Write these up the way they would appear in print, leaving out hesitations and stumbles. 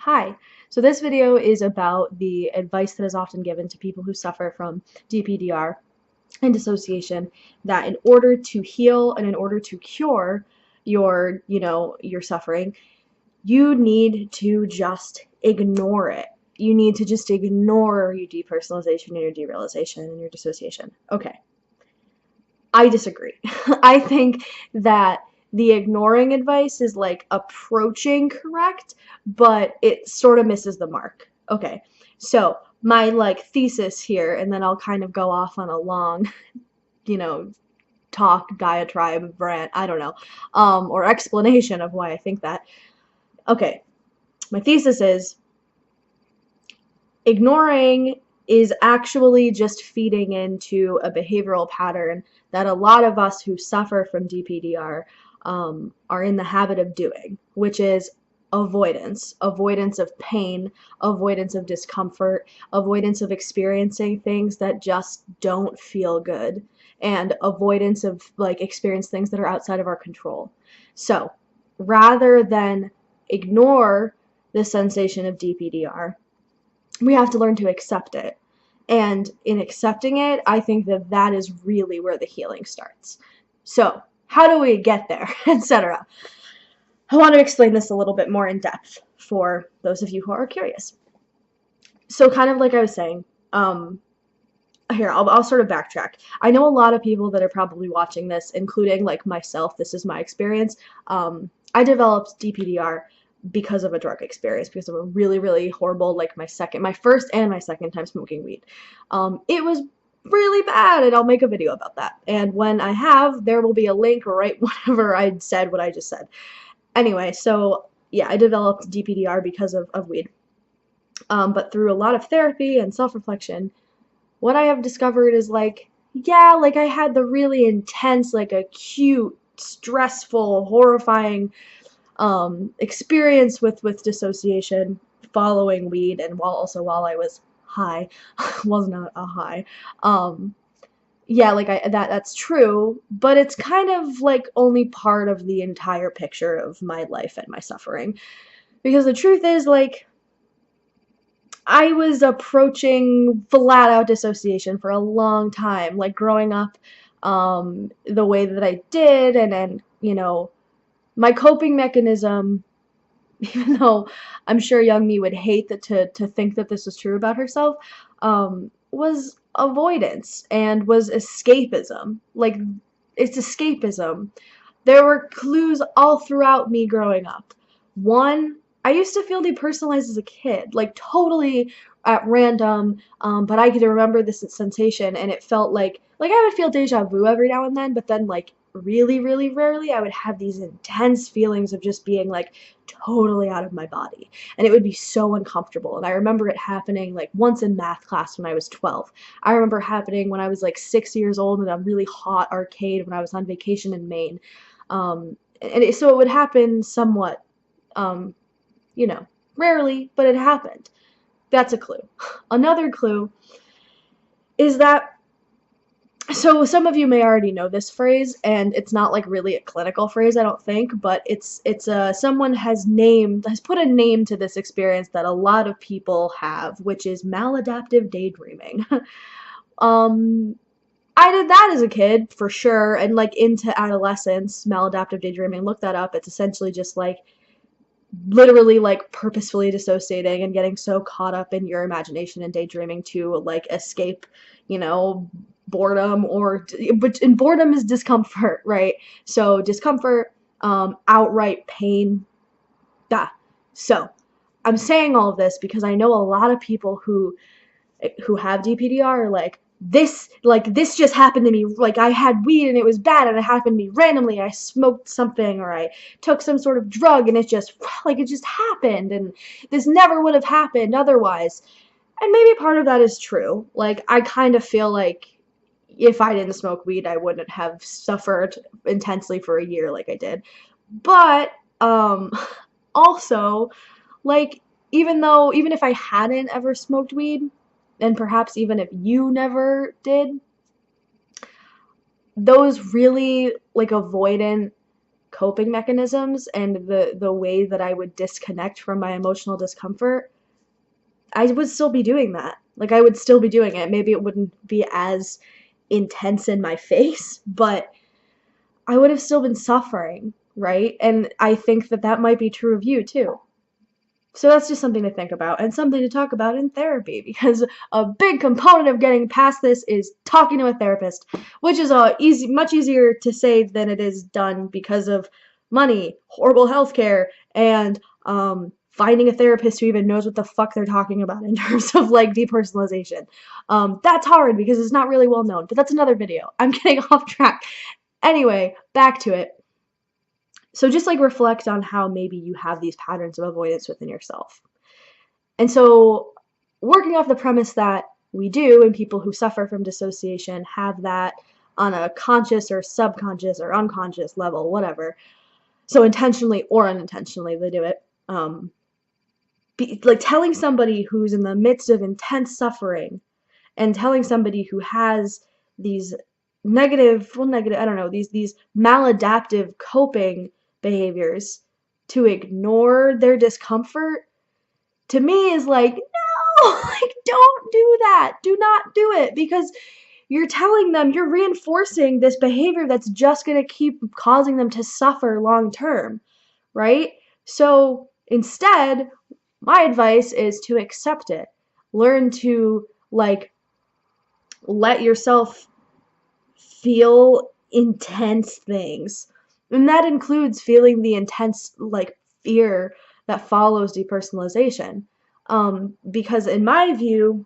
Hi. So this video is about the advice that is often given to people who suffer from DPDR and dissociation, that in order to heal and in order to cure your suffering, you need to just ignore it. You need to just ignore your depersonalization and your derealization and your dissociation. Okay. I disagree. I think that the ignoring advice is like approaching correct, but it sort of misses the mark. Okay, so my like thesis here, and then I'll kind of go off on a long, you know, talk, diatribe, rant, I don't know, or explanation of why I think that. Okay, my thesis is ignoring is actually just feeding into a behavioral pattern that a lot of us who suffer from DPDR are in the habit of doing, which is avoidance. Avoidance of pain, avoidance of discomfort, avoidance of experiencing things that just don't feel good, and avoidance of like experience things that are outside of our control. So rather than ignore the sensation of DPDR, we have to learn to accept it. And in accepting it, I think that that is really where the healing starts. So, how do we get there, etc.? I want to explain this a little bit more in depth for those of you who are curious. So, kind of like I was saying, here, I'll sort of backtrack. I know a lot of people that are probably watching this, including like myself, this is my experience. I developed DPDR because of a drug experience, because of a really, really horrible, like my first and my second time smoking weed. It was really bad, and I'll make a video about that. And when I have, there will be a link right whenever I said what I just said. Anyway, so yeah, I developed DPDR because of weed. But through a lot of therapy and self-reflection, what I have discovered is like, yeah, like I had the really intense, like acute, stressful, horrifying experience with dissociation following weed, and while I was high. Was not a high. Yeah, like that's true, but it's kind of like only part of the entire picture of my life and my suffering. Because the truth is, like, I was approaching flat out dissociation for a long time, like growing up the way that I did, and my coping mechanism, even though I'm sure young me would hate that to think that this was true about herself, was avoidance and was escapism. Like, it's escapism. There were clues all throughout me growing up. One, I used to feel depersonalized as a kid, like totally at random, but I could remember this sensation, and it felt like I would feel deja vu every now and then, but then like really, really rarely I would have these intense feelings of just being like totally out of my body, and it would be so uncomfortable. And I remember it happening like once in math class when I was 12. I remember happening when I was like 6 years old in a really hot arcade when I was on vacation in Maine. So it would happen somewhat, um, rarely, but it happened. That's a clue. Another clue is that, so some of you may already know this phrase, and it's not like really a clinical phrase, I don't think, but it's someone has put a name to this experience that a lot of people have, which is maladaptive daydreaming. I did that as a kid for sure, and like into adolescence, maladaptive daydreaming. Look that up. It's essentially just like literally like purposefully dissociating and getting so caught up in your imagination and daydreaming to like escape, boredom, and boredom is discomfort, right? So discomfort, outright pain. So I'm saying all of this because I know a lot of people who have DPDR are this just happened to me. Like, I had weed and it was bad, and it happened to me randomly. I smoked something, or I took some sort of drug, and it just happened, and this never would have happened otherwise. And maybe part of that is true. Like, I kind of feel like if I didn't smoke weed, I wouldn't have suffered intensely for a year like I did. But also, like, even if I hadn't ever smoked weed, and perhaps even if you never did, those really like avoidant coping mechanisms and the way that I would disconnect from my emotional discomfort, I would still be doing that. Like, I would still be doing it. Maybe it wouldn't be as intense in my face, but I would have still been suffering, right? And I think that that might be true of you too. So that's just something to think about and something to talk about in therapy, because a big component of getting past this is talking to a therapist, which is much easier to say than it is done because of money, horrible healthcare, and finding a therapist who even knows what the fuck they're talking about in terms of like depersonalization. That's hard because it's not really well known, but that's another video. I'm getting off track. Anyway, back to it. So just like reflect on how maybe you have these patterns of avoidance within yourself. And so working off the premise that we do, and people who suffer from dissociation have that on a conscious or subconscious or unconscious level, whatever. So intentionally or unintentionally, they do it. Like telling somebody who's in the midst of intense suffering and telling somebody who has these negative, I don't know, these maladaptive coping behaviors to ignore their discomfort, to me is like, no, like, don't do that. Do not do it, because you're telling them, you're reinforcing this behavior that's just going to keep causing them to suffer long term, right? So instead, my advice is to accept it. Learn to, like, let yourself feel intense things. And that includes feeling the intense, like, fear that follows depersonalization. Because in my view,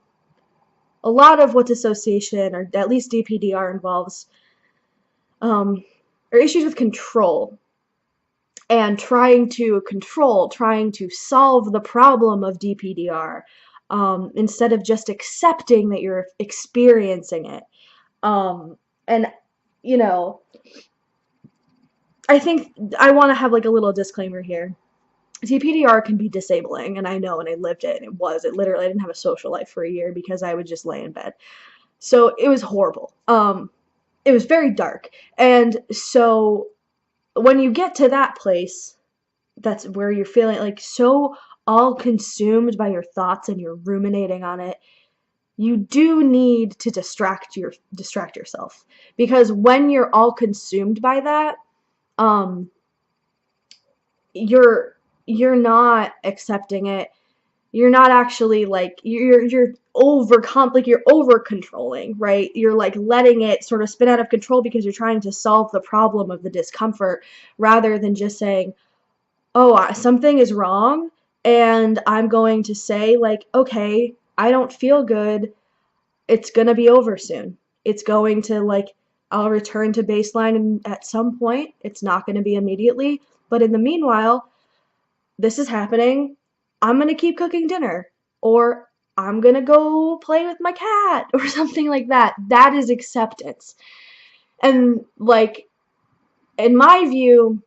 a lot of what dissociation, or at least dpdr, involves are issues with control and trying to solve the problem of dpdr, instead of just accepting that you're experiencing it. And, you know, I think I want to have like a little disclaimer here. dpdr can be disabling, and I know, and I lived it, and it literally, I didn't have a social life for a year because I would just lay in bed. So it was horrible. It was very dark. And so when you get to that place, that's where you're feeling like so all consumed by your thoughts and you're ruminating on it, you do need to distract yourself, because when you're all consumed by that, you're not accepting it. You're not actually, like, you're over controlling, right? You're like letting it sort of spin out of control because you're trying to solve the problem of the discomfort, rather than just saying, oh, something is wrong, and I'm going to say, like, okay, I don't feel good. It's gonna be over soon. It's going to, like, I'll return to baseline at some point. It's not going to be immediately, but in the meanwhile, this is happening. I'm going to keep cooking dinner, or I'm going to go play with my cat, or something like that. That is acceptance. And, like, in my view,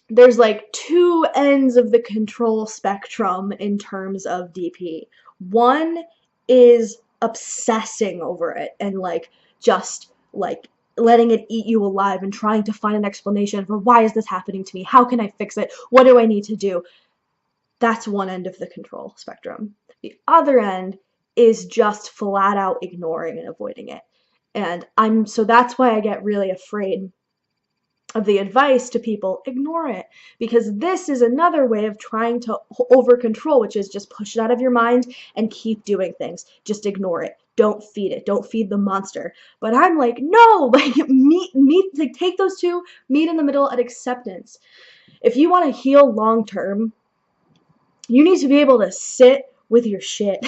there's like two ends of the control spectrum in terms of DP. One is obsessing over it and, like, just, like, letting it eat you alive and trying to find an explanation for, why is this happening to me? How can I fix it? What do I need to do? That's one end of the control spectrum. The other end is just flat out ignoring and avoiding it. And so that's why I get really afraid of the advice to people: ignore it, because this is another way of trying to over control, which is just push it out of your mind and keep doing things. Just ignore it. Don't feed it. Don't feed the monster. But I'm like, no, like, like, take those two, meet in the middle at acceptance. If you want to heal long term, you need to be able to sit with your shit,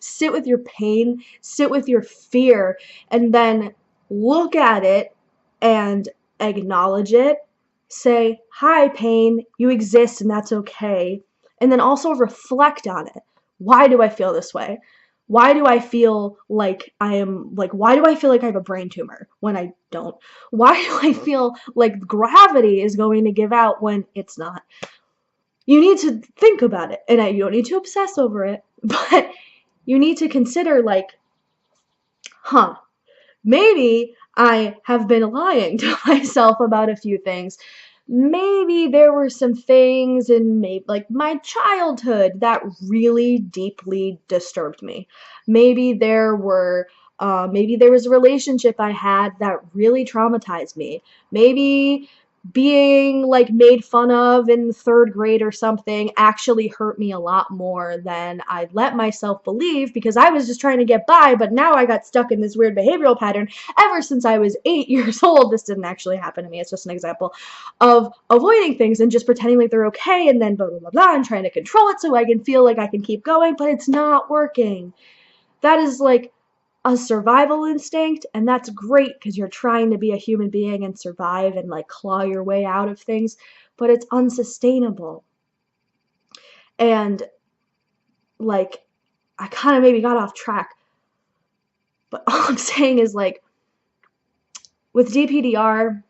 sit with your pain, sit with your fear, and then look at it and acknowledge it. Say, hi, pain, you exist and that's okay. And then also reflect on it. Why do I feel this way? Why do I feel like I have a brain tumor when I don't? Why do I feel like gravity is going to give out when it's not? You need to think about it, and you don't need to obsess over it, but you need to consider, like, maybe I have been lying to myself about a few things. maybe there were some things in maybe like my childhood that really deeply disturbed me. Maybe there were maybe there was a relationship I had that really traumatized me. Maybe being like made fun of in third grade or something actually hurt me a lot more than I let myself believe, because I was just trying to get by, but now I got stuck in this weird behavioral pattern ever since I was 8 years old. This didn't actually happen to me, it's just an example of avoiding things and just pretending like they're okay, and then blah blah blah blah and trying to control it so I can feel like I can keep going, but it's not working. That is like a survival instinct, and that's great because you're trying to be a human being and survive and like claw your way out of things, but it's unsustainable. And like, I kind of maybe got off track, but all I'm saying is like, with dpdr,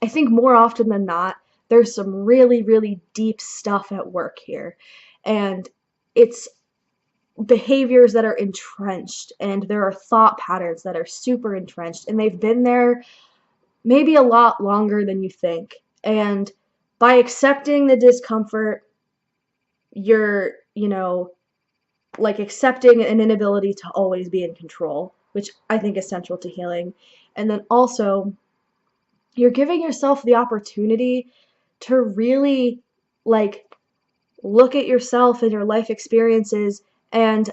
I think more often than not there's some really really deep stuff at work here, and it's behaviors that are entrenched, and there are thought patterns that are super entrenched, and they've been there maybe a lot longer than you think. And by accepting the discomfort, you're, like accepting an inability to always be in control, which I think is central to healing. And then also, you're giving yourself the opportunity to really like look at yourself and your life experiences and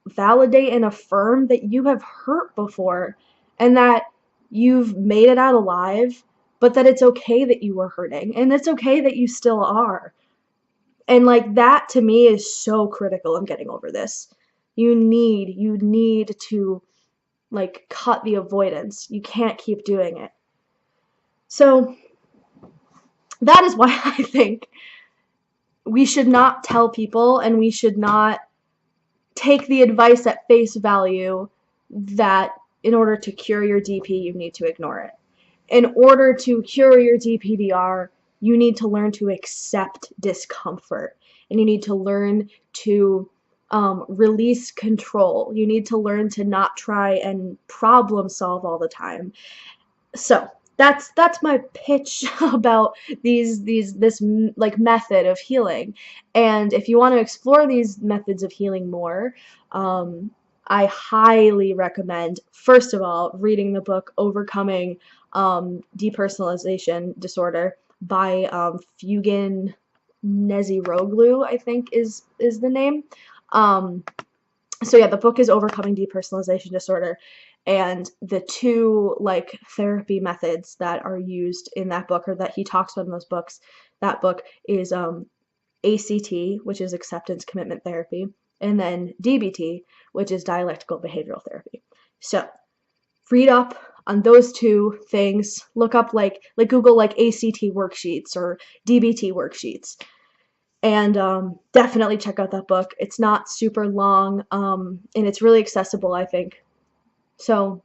validate and affirm that you have hurt before, and that you've made it out alive, but that it's okay that you were hurting, and it's okay that you still are. And like, that to me is so critical in getting over this. You need to like cut the avoidance. You can't keep doing it. So that is why I think we should not tell people, and we should not take the advice at face value that in order to cure your DP, you need to ignore it. In order to cure your DPDR, you need to learn to accept discomfort, and you need to learn to release control. You need to learn to not try and problem solve all the time. So that's my pitch about this like method of healing. And if you want to explore these methods of healing more, I highly recommend, first of all, reading the book Overcoming Depersonalization Disorder by Fugan Neziroglu, I think is the name. So yeah, the book is Overcoming Depersonalization Disorder, and the two like therapy methods that are used in that book, or that he talks about in those books, that book is ACT, which is acceptance commitment therapy, and then DBT, which is dialectical behavioral therapy. So read up on those two things. Look up like Google like ACT worksheets or DBT worksheets, and definitely check out that book. It's not super long, and it's really accessible, I think. So,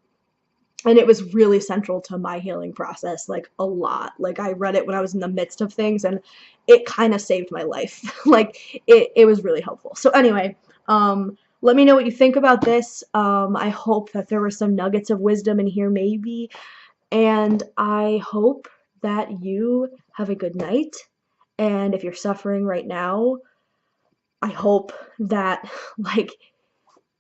and it was really central to my healing process, like a lot. Like, I read it when I was in the midst of things, and it kind of saved my life. Like, it was really helpful. So anyway, let me know what you think about this. I hope that there were some nuggets of wisdom in here, maybe, and I hope that you have a good night. And if you're suffering right now, I hope that like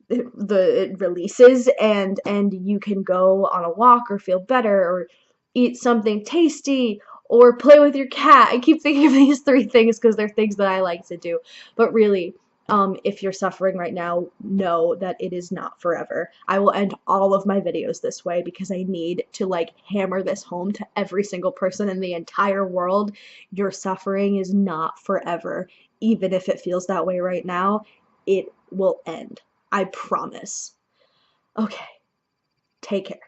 it releases, and you can go on a walk or feel better or eat something tasty or play with your cat. I keep thinking of these three things because they're things that I like to do. But really, if you're suffering right now, know that it is not forever. I will end all of my videos this way because I need to like hammer this home to every single person in the entire world. Your suffering is not forever. Even if it feels that way right now, it will end. I promise. Okay, take care.